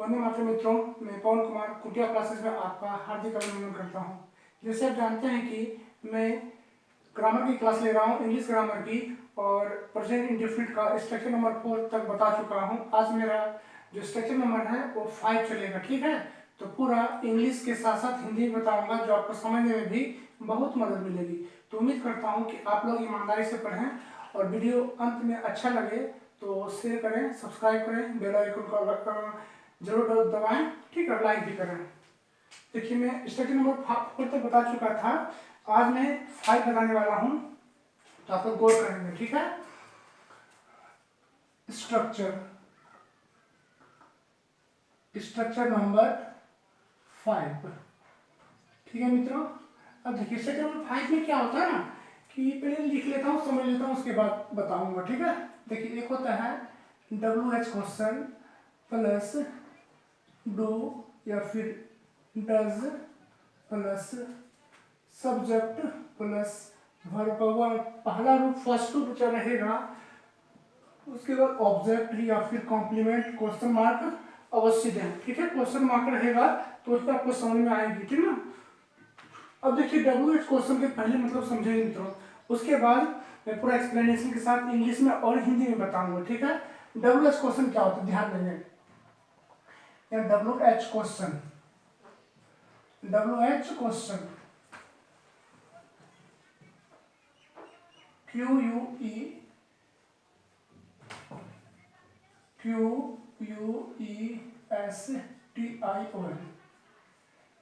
वंदे मातरम मित्रों, मैं पवन कुमार कुटिया क्लासेस में आपका हार्दिक अभिनंदन करता हूं। जैसे आप जानते हैं कि मैं ग्रामर की क्लास ले रहा हूं, इंग्लिश ग्रामर की, और प्रेजेंट इंडेफिनिट का स्ट्रक्चर नंबर 4 तक बता चुका हूं। आज मेरा जो स्ट्रक्चर नंबर है वो 5 चलेगा, ठीक है। तो पूरा इंग्लिश के साथ साथ हिंदी भी बताऊंगा, जो आपको समझने में भी बहुत मदद मिलेगी। तो उम्मीद करता हूँ कि आप लोग ईमानदारी से पढ़ें और वीडियो अंत में अच्छा लगे तो शेयर करें, सब्सक्राइब करें, बेल आइकन को जरूर दबाएं, ठीक है, लाइक भी करें। देखिए, मैं स्ट्रक्चर नंबर 4 तक बता चुका था, आज मैं 5 बताने वाला हूं, तो आप लोग गौर करेंगे, ठीक है। स्ट्रक्चर नंबर 5, ठीक है मित्रों। अब देखिए, स्ट्रक्चर नंबर 5 में क्या होता है ना कि पहले लिख लेता हूँ, समझ लेता हूँ, उसके बाद बताऊंगा, ठीक है। देखिए, एक होता है WH क्वेश्चन प्लस डू या फिर does plus subject plus verb का पहला रूप फर्स्ट रूप जो रहेगा, उसके बाद ऑब्जेक्ट या फिर कॉम्प्लीमेंट क्वेश्चन मार्क अवश्य दें, ठीक है। क्वेश्चन मार्क रहेगा तो उसको आपको समझ में आएगी, ठीक ना। अब देखिए, WH क्वेश्चन के पहले मतलब समझेंगे मित्रों, उसके बाद मैं पूरा एक्सप्लेनेशन के साथ इंग्लिश में और हिंदी में बताऊंगा, ठीक है। WH क्वेश्चन क्या होता है, ध्यान देंगे। WH क्वेश्चन QUESTION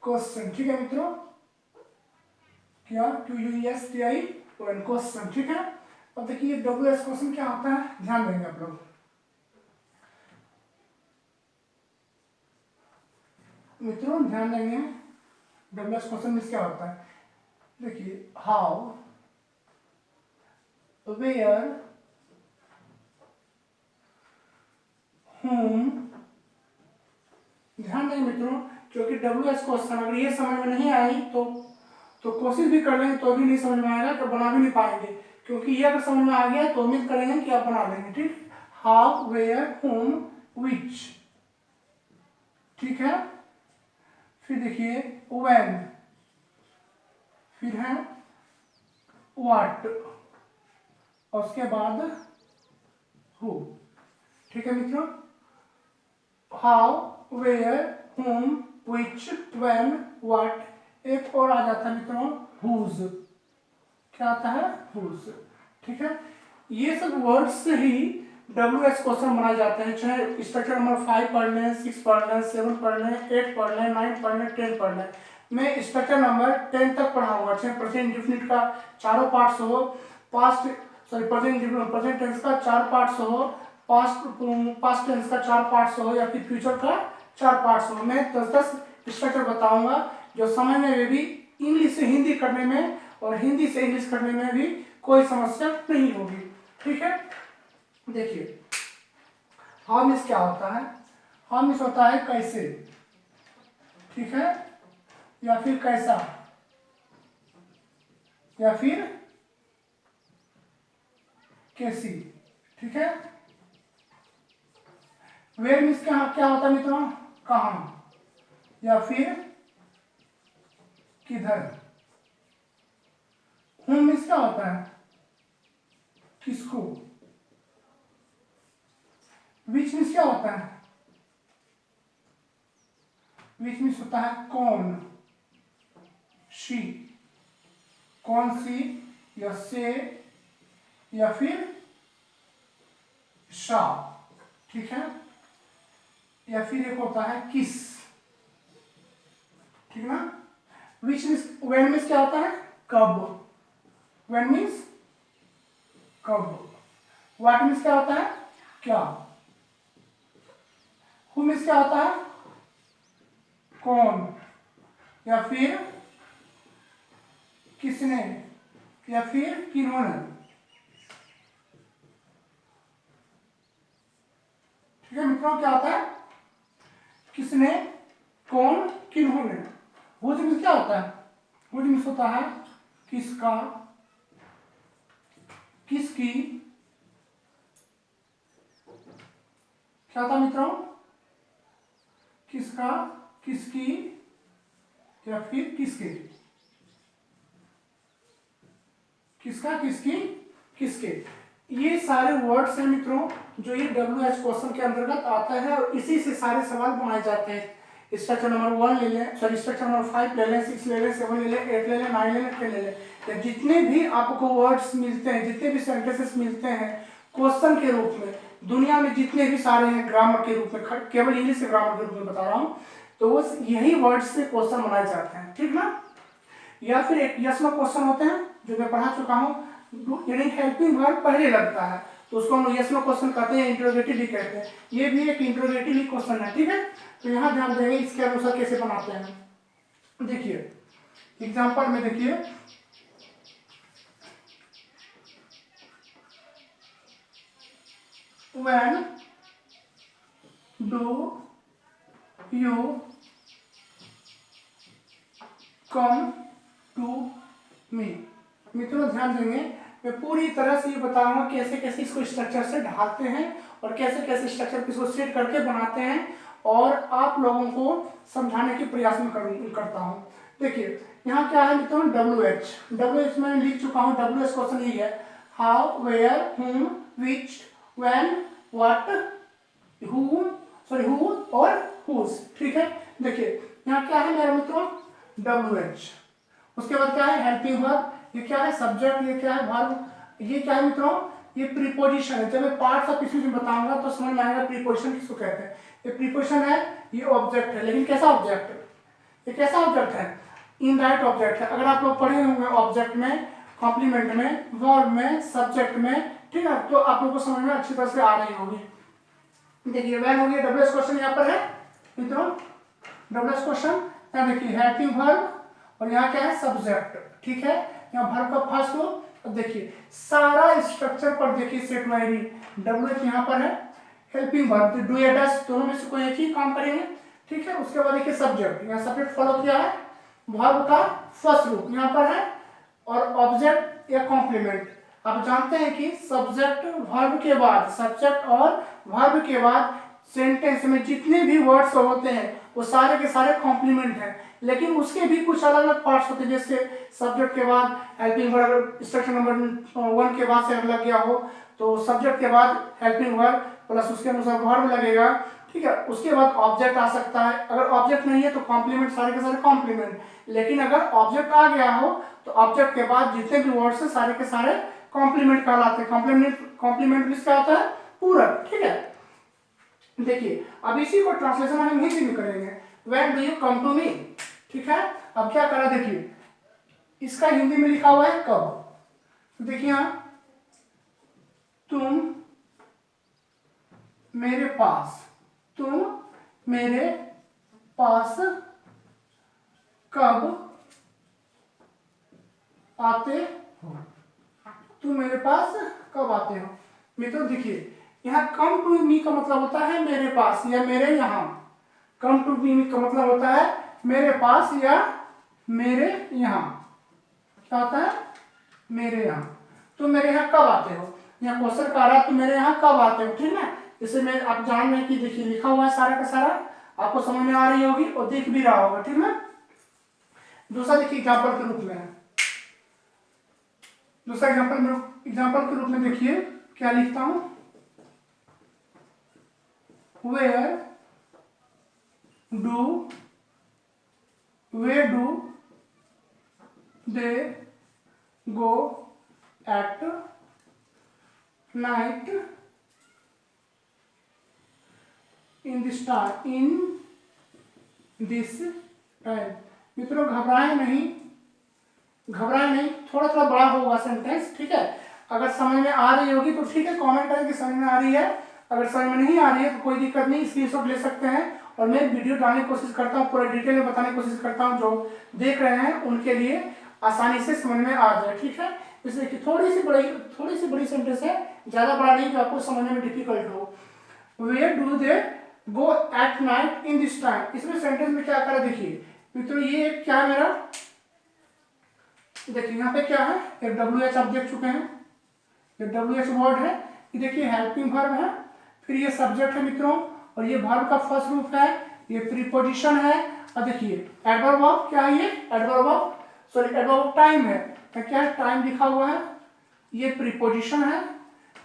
क्वेश्चन, ठीक है मित्रों। क्या QUESTION क्वेश्चन, ठीक है। अब देखिए, WH क्वेश्चन क्या होता है, ध्यान देंगे आप लोग। मित्रों ध्यान देंगे, WH क्वेश्चन में क्या होता है। देखिए, हाउ, वेयर, whom, ध्यान देंगे मित्रों, क्योंकि WH क्वेश्चन अगर ये समझ में नहीं आई तो कोशिश भी कर लेंगे तो भी नहीं समझ में आएगा, तो बना भी नहीं पाएंगे। क्योंकि ये अगर समझ में आ गया तो उम्मीद करेंगे कि आप बना लेंगे, ठीक। हाउ, वेयर, whom, which, ठीक है। फिर देखिए, when, फिर है what, और उसके बाद who, ठीक है मित्रों। How, where, whom, which, when, what, एक और आ जाता है मित्रों whose, क्या आता है whose, ठीक है। ये सब वर्ड्स से ही WH क्वेश्चन बनाए जाते हैं, चाहे स्ट्रक्चर नंबर 5 पढ़ लें, 6 पढ़ लें, 7 पढ़ लें, 8 पढ़ लें, 9 पढ़ लें, 10 पढ़ लें। मैं स्ट्रक्चर नंबर 10 तक पढ़ाऊंगा, चाहे प्रेजेंट इंडेफिनिट का चारों पार्ट्स हो, प्रेजेंट टेंस का 4 पार्ट्स हो, पास्ट टेंस का 4 पार्ट्स हो, या फिर फ्यूचर का 4 पार्ट्स हो। मैं 10-10 स्ट्रक्चर बताऊंगा, जो समझने में भी, इंग्लिश से हिंदी करने में और हिंदी से इंग्लिश करने में भी कोई समस्या नहीं होगी, ठीक है। देखिए, हाउ मीन्स क्या होता है। हाउ मीन्स होता है कैसे, ठीक है, या फिर कैसा, या फिर कैसी, ठीक है। वेयर मीन्स क्या क्या होता है मित्रों, कहां या फिर किधर। होम मीन्स क्या होता है, किसको। विच मीन्स क्या होता है, विच मीन्स होता है कौन, शी, कौन सी, या से, या फिर शा, ठीक है। या फिर एक होता है किस, ठीक ना। विच मीन्स, व्हेन मीन्स क्या होता है, कब, व्हेन मीन्स कब। व्हाट मीन्स क्या होता है, क्या। हु मीन्स क्या होता है, कौन, या फिर किसने, या फिर किन्होंने, ठीक है मित्रों। क्या होता है, किसने, कौन, किन्होंने। हुज मीन्स क्या होता है, हुज मीन्स होता है किसका, किसकी, क्या होता है मित्रों, किसका, किसकी, या फिर किसके, किसका, किसकी, किसके, ये सारे वर्ड्स हैं मित्रों जो ये WH क्वेश्चन के अंतर्गत आता है और इसी से सारे सवाल बनाए जाते हैं। स्ट्रक्चर नंबर 1 ले लें, सॉरी स्ट्रक्चर नंबर 5 ले लें, 6 ले लें, 7 ले लें, 8 ले लें, 9 ले लें, 10 ले लें, तो जितने भी आपको वर्ड्स मिलते हैं, जितने भी सेंटेंसेस मिलते हैं क्वेश्चन के रूप में, दुनिया में जितने भी सारे हैं ग्रामर के रूप में, केवल इंग्लिश के ग्रामर के रूप में बता रहा हूँ, तो वो यही वर्ड्स से क्वेश्चन बनाए जाते हैं, ठीक ना। या फिर एक यस नो क्वेश्चन होते हैं जो मैं पढ़ा चुका हूँ, यानी हेल्पिंग वर्ब पहले लगता है तो उसको हम लोग यस नो क्वेश्चन कहते हैं, इंट्रोगेटिव भी कहते हैं। ये भी एक इंट्रोगेटिव ही क्वेश्चन है, ठीक है। तो यहाँ ध्यान देंगे इसके अनुसार कैसे बनाते हैं। देखिए एग्जांपल में देखिए, when do you come to me. मित्रों ध्यान देंगे, मैं पूरी तरह से ये बताऊंगा कैसे कैसे इसको स्ट्रक्चर से ढालते हैं और कैसे कैसे स्ट्रक्चर को इसको सेट करके बनाते हैं और आप लोगों को समझाने के प्रयास में करता हूँ। देखिए यहाँ क्या है मित्रों, WH मैंने लिख चुका हूँ। WH क्वेश्चन यही है, how, where, whom, which, when, what, who और whose, ठीक है। देखिए यहाँ क्या है मेरे मित्रों, WH, उसके बाद क्या है हेल्पिंग वर्ब, ये क्या है सब्जेक्ट, ये क्या है वर्ब, ये क्या है मित्रों, ये प्रीपोजिशन है। जब मैं पार्ट्स ऑफ स्पीच में बताऊंगा तो समझ में आएगा प्रीपोजिशन किसको कहते हैं। ये प्रीपोजिशन है, ये ऑब्जेक्ट है, लेकिन कैसा ऑब्जेक्ट है, ये कैसा ऑब्जेक्ट है, इनडायरेक्ट ऑब्जेक्ट है। अगर आप लोग पढ़े होंगे ऑब्जेक्ट में, कॉम्प्लीमेंट में, वर्ब में, सब्जेक्ट में, ठीक है, तो आप लोग को समझ में अच्छी तरह से आ रही होगी। देखिए व्हेन हो गया, WH क्वेश्चन यहाँ पर है मित्रों, WH क्वेश्चन। यहाँ देखिए हेल्पिंग वर्ब और यहाँ क्या है सब्जेक्ट, ठीक है। यहाँ वर्ब का फर्स्ट हो, अब देखिए सारा स्ट्रक्चर पर देखिए सेट वाइरी, WH यहाँ पर है, हेल्पिंग वर्ब डू या डज दोनों में से कोई एक ही काम करेंगे, ठीक है। उसके बाद देखिए सब्जेक्ट, यहाँ सब्जेक्ट फॉलो किया है, वर्ब का फर्स्ट रूप यहाँ पर है और ऑब्जेक्ट या कॉम्प्लीमेंट। आप जानते हैं कि सब्जेक्ट वर्ब के बाद, सब्जेक्ट और वर्ब के बाद सेंटेंस में जितने भी वर्ड्स होते हैं वो सारे के सारे कॉम्प्लीमेंट हैं, लेकिन उसके भी कुछ अलग अलग पार्ट्स होते हैं। जैसे सब्जेक्ट के बाद हेल्पिंग वर्ब स्ट्रक्चर नंबर 1 के बाद से लग गया हो तो सब्जेक्ट के बाद हेल्पिंग वर्ब प्लस उसके अनुसार वर्ब लगेगा, ठीक है। उसके बाद ऑब्जेक्ट आ सकता है, अगर ऑब्जेक्ट नहीं है तो कॉम्प्लीमेंट, सारे के सारे कॉम्प्लीमेंट। लेकिन अगर ऑब्जेक्ट आ गया हो तो ऑब्जेक्ट के बाद जितने भी वर्ड्स हैं सारे के सारे कॉम्प्लीमेंट कहलाते हैं। कॉम्प्लीमेंट मींस क्या होता है, पूरक, ठीक है। देखिए अब इसी को ट्रांसलेशन हम हिंदी में करेंगे, when do you come to me, ठीक है। अब क्या करा, देखिए इसका हिंदी में लिखा हुआ है कब, तो देखिए यहाँ तुम मेरे पास, तुम मेरे पास कब आते हो, तुम मेरे पास कब आते हो। मित्रों देखिए यहाँ कम टू मी का मतलब होता है मेरे पास या मेरे यहाँ, कम टू मी का मतलब होता है मेरे पास या मेरे यहाँ, क्या होता है मेरे यहाँ। तुम मेरे यहाँ कब आते हो, यहाँ क्वेश्चन का रहा है तुम मेरे यहाँ कब आते हो, ठीक है। जैसे मैं आप जान रहे हैं कि देखिए लिखा हुआ है सारा का सारा, आपको समझ में आ रही होगी और दिख भी रहा होगा, ठीक है। दूसरा देखिए एग्जाम्पल के रूप में है, दूसरा एग्जाम्पल के रूप में देखिए क्या लिखता हूं, where do they go at night in this time, मित्रों घबराए नहीं, थोड़ा थोड़ा बड़ा होगा सेंटेंस, ठीक है। अगर समझ में आ रही होगी तो ठीक है, कमेंट करें कि समझ में आ रही है। अगर समझ में नहीं आ रही है तो कोई दिक्कत नहीं, स्क्रीनशॉट ले सकते हैं और मैं वीडियो डालने की कोशिश करता हूँ, पूरा डिटेल में बताने की कोशिश करता हूँ, जो देख रहे हैं उनके लिए आसानी से समझ में आ जाए, ठीक है। इसलिए कि थोड़ी सी बड़ी सेंटेंस है, ज़्यादा बड़ा नहीं कि आपको समझने में डिफिकल्ट हो। Where do they go at night in this time, इसमें सेंटेंस में क्या करा देखिए मित्रों, ये क्या है मेरा, देखिए यहाँ पे क्या है, एक WH आप देख चुके हैं, ये WH वर्ड है, ये देखिए हेल्पिंग वर्ब है, फिर ये सब्जेक्ट है मित्रों और ये वर्ब का फर्स्ट रूप है, ये प्रीपोजिशन है। और देखिए एडवर्ब ऑफ क्या है, ये एडवर्ब ऑफ टाइम है। क्या है, टाइम लिखा हुआ है, ये प्रीपोजिशन है,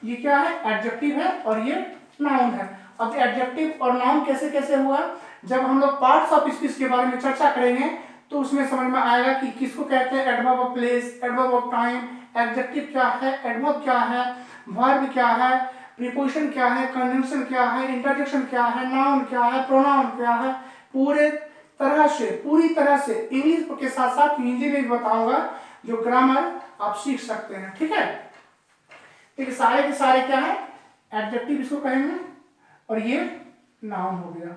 ये क्या है, एडजेक्टिव है, और ये नाउन है। अब एडजेक्टिव और नाउन कैसे कैसे हुआ, जब हम लोग पार्ट्स ऑफ स्पीच के बारे में चर्चा करेंगे तो उसमें समझ में आएगा कि किसको कहते हैं adverb of place, adverb of time, adjective क्या है, एडवर्ब क्या है, वर्ब क्या है, प्रीपोजिशन क्या है, कंजंक्शन क्या है, इंटरजेक्शन क्या है, नाउन क्या है, प्रोनाउन क्या है। पूरी तरह से इंग्लिश के साथ साथ हिंदी में भी बताऊंगा, जो ग्रामर आप सीख सकते हैं। ठीक है, देखिए सारे के सारे क्या है, एडजेक्टिव इसको कहेंगे, और ये नाउन हो गया।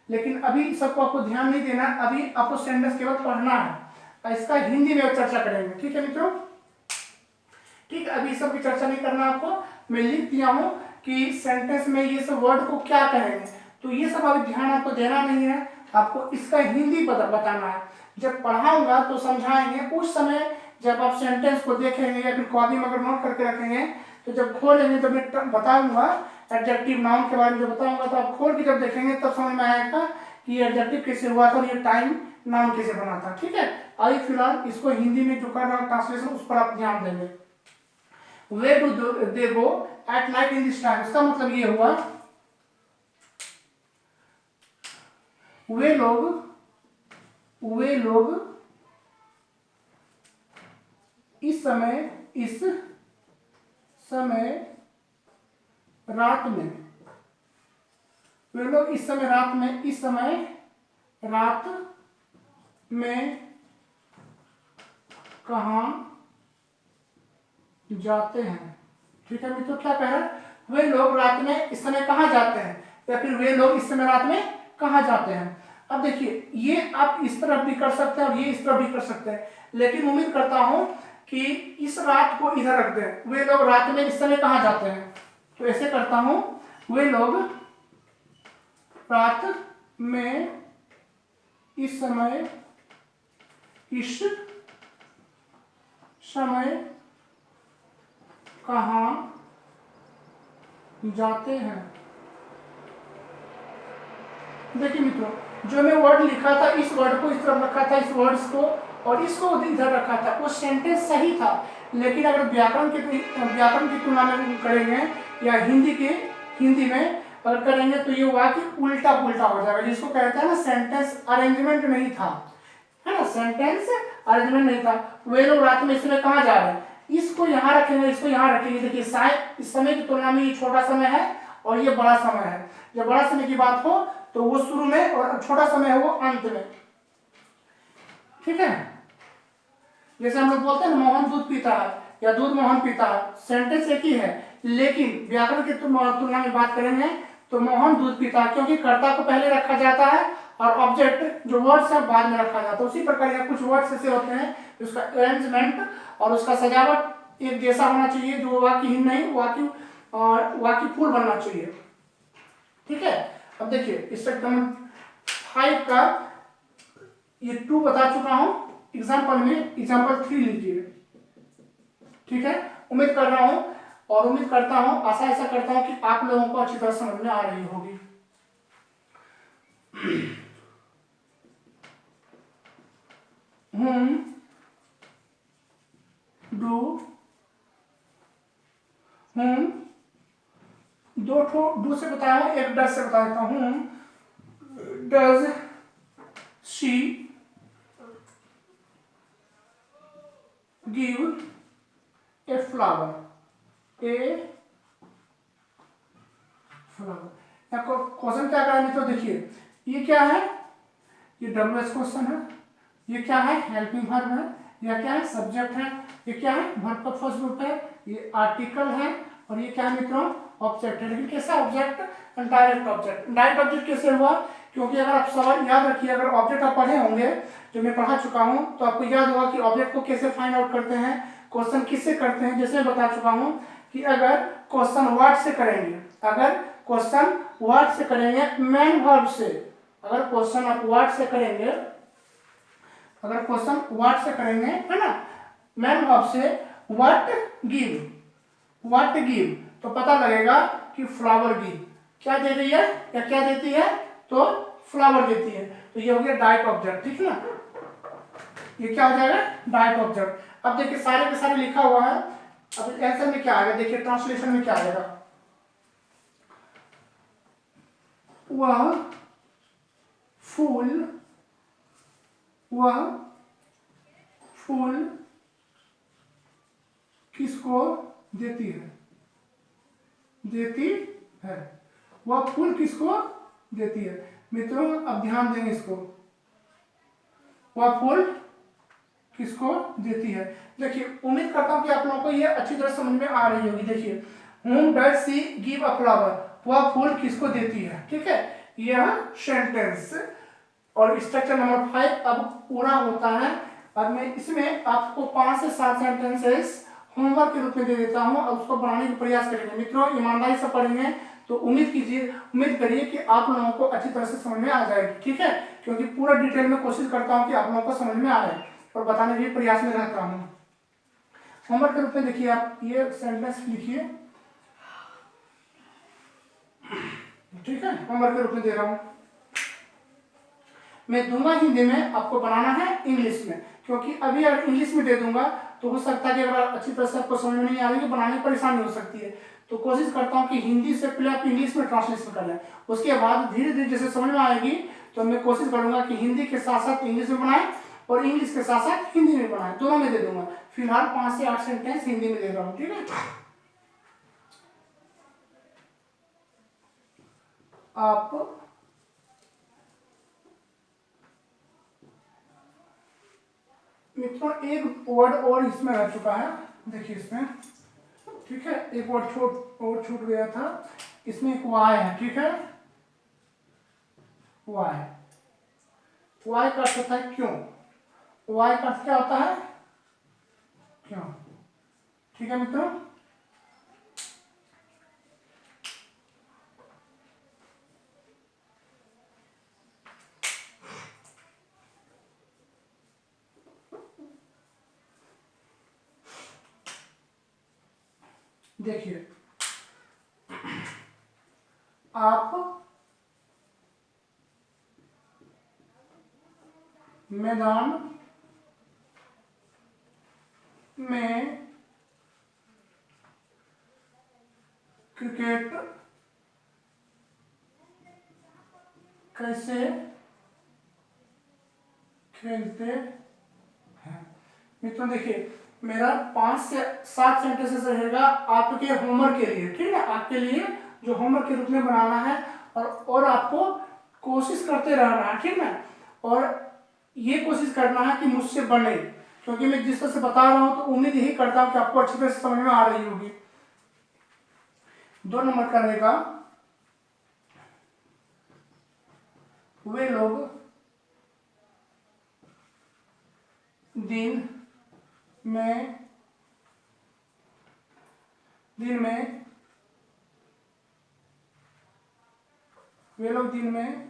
लेकिन अभी सबको आपको ध्यान नहीं देना, अभी आपको सेंटेंस केवल पढ़ना है, इसका हिंदी में चर्चा करेंगे। ठीक है मित्रों, ठीक है, अभी सब की चर्चा नहीं करना आपको, मैं लिख दिया हूं कि सेंटेंस में ये सब वर्ड को क्या कहेंगे, तो ये सब अभी ध्यान आपको देना नहीं है, आपको इसका हिंदी बताना है। जब पढ़ाऊंगा तो समझाएंगे, उस समय जब आप सेंटेंस को देखेंगे या फिर कॉपी में अगर नोट करके रखेंगे, तो जब खोलेंगे तो मैं बताऊंगा एडजेक्टिव नाउन के बारे में जब बताऊंगा, तो आप खोल के जब देखेंगे तब समझ में आएगा कि ये एडजेक्टिव कैसे हुआ था और ये टाइम नाउन कैसे बना था। ठीक है, अभी फिलहाल इसको हिंदी में जो कर रहा हूँ ट्रांसलेशन, उस पर आप ध्यान देंगे। Where do they go at night in this time? इसका मतलब ये हुआ, वे लोग इस समय रात में, वे लोग इस समय रात में कहाँ जाते हैं। ठीक है मित्रों, क्या कह रहा है, वे लोग रात में इस समय कहाँ जाते हैं, या फिर वे लोग इस समय रात में कहाँ जाते हैं। अब देखिए ये आप इस तरफ भी कर सकते हैं और ये इस तरफ भी कर सकते हैं, लेकिन उम्मीद करता हूं कि इस रात को इधर रख दें, वे लोग रात में इस समय कहाँ जाते हैं, तो ऐसे करता हूं, वे लोग रात में इस समय कहाँ जाते हैं। देखिए मित्रों, जो मैं वर्ड लिखा था, इस वर्ड को इस तरफ रखा था, इस वर्ड्स को, और इसको इधर रखा था, वो सेंटेंस सही था। लेकिन अगर व्याकरण की तुलना में करेंगे या हिंदी में अगर करेंगे तो ये वाक्य उल्टा पुल्टा हो जाएगा, जिसको कहते हैं ना सेंटेंस अरेंजमेंट नहीं था, है ना, सेंटेंस अरेंजमेंट नहीं था। वे लोग रात में इसमें कहाँ जा रहे हैं, इसको यहाँ रखेंगे, इसको यहाँ रखेंगे। देखिए इस समय की तुलना में ये छोटा समय है और ये बड़ा समय है। जब बड़ा समय की बात हो तो वो शुरू में, और छोटा समय है वो अंत में। ठीक है, जैसे हम लोग बोलते हैं ना मोहन दूध पीता है या दूध मोहन पीता है, सेंटेंस एक ही है, लेकिन व्याकरण की तुलना में बात करेंगे तो मोहन दूध पीता है, क्योंकि कर्ता को पहले रखा जाता है और ऑब्जेक्ट जो वर्ड्स है बाद में रखा जाता है। उसी प्रकार या कुछ वर्ड्स ऐसे होते हैं उसका अरेंजमेंट और उसका सजावट एक जैसा होना चाहिए, जो वाक्यहीन नहीं, वाक्यपूर्ण बनना चाहिए। ठीक है, अब देखिए इससे 5 का ये 2 बता चुका हूं, एग्जाम्पल 3 लीजिए। ठीक है, उम्मीद करता हूं आशा ऐसा करता हूं कि आप लोगों को अच्छी तरह समझ में आ रही होगी। दो से बताया हूं, एक डज से बता देता हूं। Does she give a flower, question क्या करा मित्रों, देखिए ये क्या है, ये WH क्वेश्चन है, ये क्या है, हेल्पिंग वर्ब है, यह क्या है, सब्जेक्ट है, ये क्या है, वर्ब का फर्स्ट ग्रुप है, ये आर्टिकल है, और ये क्या है मित्रों, ऑब्जेक्ट है। लेकिन कैसा object, direct object. Direct object कैसे हुआ, क्योंकि अगर आप सवाल याद रखिए, अगर ऑब्जेक्ट आप पढ़े होंगे जो मैं पढ़ा चुका हूं, तो आपको याद होगा कि ऑब्जेक्ट को कैसे फाइंड आउट करते हैं, क्वेश्चन किससे करते हैं। जैसे बता चुका हूं कि अगर क्वेश्चन व्हाट से करेंगे, मेन वर्ब से, अगर क्वेश्चन आप व्हाट से करेंगे, है ना, मेन वर्ब से व्हाट गिव, तो पता लगेगा कि फ्लावर गिव क्या दे रही है या क्या देती है, तो फ्लावर देती है। तो ये हो गया डाइट ऑब्जेक्ट, ठीक है ना, ये क्या हो जाएगा, डाइट ऑब्जेक्ट। अब देखिए सारे के सारे लिखा हुआ है, अब आंसर में क्या आएगा, देखिए ट्रांसलेशन में क्या आएगा, वह फूल, वह फूल किसको देती है, देती है, वह फूल किसको देती है। मित्रों अब ध्यान देंगे इसको, वह फूल किसको देती है। देखिए उम्मीद करता हूं कि आप लोगों को ये अच्छी तरह समझ में आ रही होगी। देखिए whom does she give a flower, वह फूल किसको देती है, ठीक है, यह सेंटेंस। और स्ट्रक्चर नंबर 5 अब पूरा होता है। अब मैं इसमें आपको 5 से 7 सेंटेंसेस होमवर्क के रूप में दे देता हूं, और उसको बनाने का प्रयास करेंगे। मित्रों ईमानदारी से पढ़ेंगे तो उम्मीद करिए कि आप लोगों को अच्छी तरह से समझ में आ जाएगी, ठीक है, क्योंकि पूरा डिटेल में कोशिश करता हूं कि आप लोगों को समझ में आ जाए और बताने के प्रयास में रहता हूं। होमवर्क के रूप में देखिए आप ये सेंटेंस लिखिए, ठीक है, होमवर्क के रूप में दे रहा हूं। मैं दूंगा हिंदी में, आपको बनाना है इंग्लिश में, क्योंकि अभी अगर इंग्लिश में दे दूंगा तो हो सकता है कि अगर अच्छी तरह से आपको समझ में नहीं आ रही है, बनाने में परेशानी हो सकती है। तो कोशिश करता हूं कि हिंदी से पहले आप इंग्लिश में ट्रांसलेशन कर लें, उसके बाद धीरे धीरे जैसे समझ में आएगी तो मैं कोशिश करूंगा कि हिंदी के साथ साथ इंग्लिश में बनाए और इंग्लिश के साथ साथ हिंदी में बनाए, दोनों में दे दूंगा। फिलहाल 5 से 8 सेंटेंस हिंदी में दे रहा हूँ, ठीक है। आप मित्रों एक वर्ड और इसमें रह चुका है, देखिए इसमें, ठीक है, एक वर्ड छूट गया था, इसमें एक वाई है, ठीक है, वाई, वाई का अर्थ होता है क्यों, वाई का अर्थ क्या होता है, क्यों, ठीक है मित्रों। देखिए आप मैदान में क्रिकेट कैसे खेलते हैं। मित्रों देखिए मेरा 5 से 7 सेंटेंसेस रहेगा आपके होमवर्क के लिए, ठीक है, आपके लिए जो होमवर्क के रूप में बनाना है, और आपको कोशिश करते रहना है, ठीक है, और ये कोशिश करना है कि मुझसे बने, क्योंकि मैं जिस तरह से बता रहा हूं तो उम्मीद यही करता हूं कि आपको अच्छी तरह से समझ में आ रही होगी। 2 नंबर का रहेगा, वे लोग दिन में वे लोग दिन में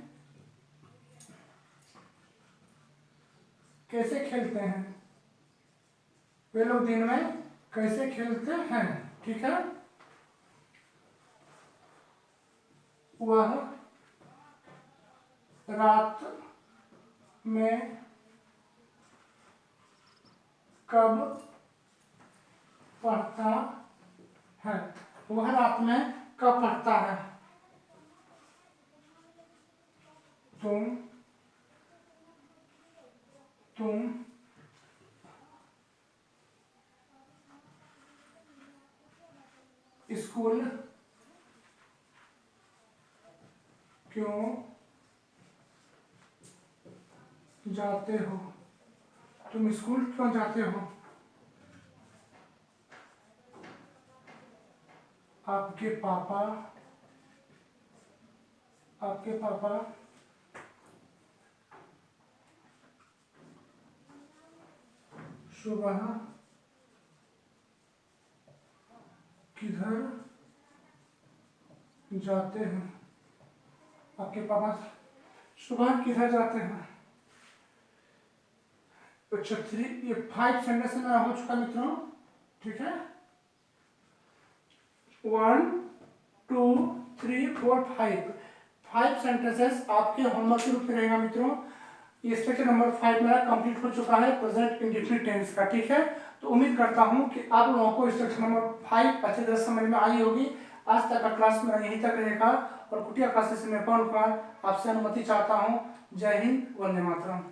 कैसे खेलते हैं, वे लोग दिन में कैसे खेलते हैं, ठीक है, वह रात में कब पढ़ता है, वह रात में कब पढ़ता है, तुम स्कूल क्यों जाते हो, तुम स्कूल क्यों जाते हो, आपके पापा सुबह किधर जाते हैं, आपके पापा सुबह किधर जाते हैं। अच्छा 3, ये 5 सेंटेंस मेरा हो चुका मित्रों, ठीक है, 1 2 3 4 5 5 सेंटेंसेस आपके होमवर्क के रूप में रहेगा मित्रों। ये स्ट्रक्चर नंबर 5 मेरा कंप्लीट हो चुका है प्रेजेंट इंडेफिनिट टेंस का, ठीक है। तो उम्मीद करता हूँ कि आप लोगों को स्ट्रक्चर नंबर 5 अच्छी तरह समझ में आई होगी। आज तक का क्लास मेरा यहीं तक रहेगा और कुटिया क्लासेस में पवन कुमार आपसे अनुमति चाहता हूँ। जय हिंद, वंदे मातरम।